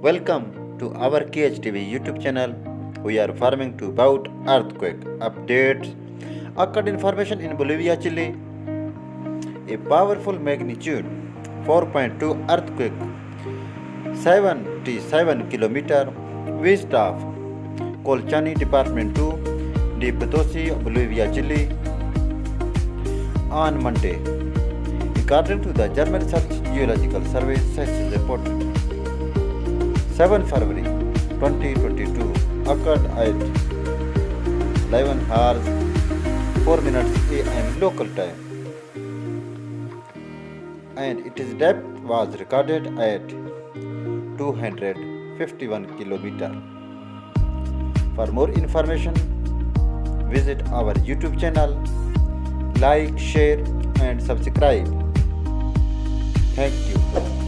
Welcome to our KHTV YouTube channel. We are farming to about earthquake updates. Occurred information in Bolivia, Chile. A powerful magnitude 4.2 earthquake, 77 kilometer west of Colchani, Departamento de Potosi, Bolivia, Chile, on Monday. According to the German Research Geological Survey, scientists reported 7 February 2022 occurred at 11 hours 4 minutes AM local time, and its depth was recorded at 251 km. For more information, visit our YouTube channel, like, share and subscribe. Thank you.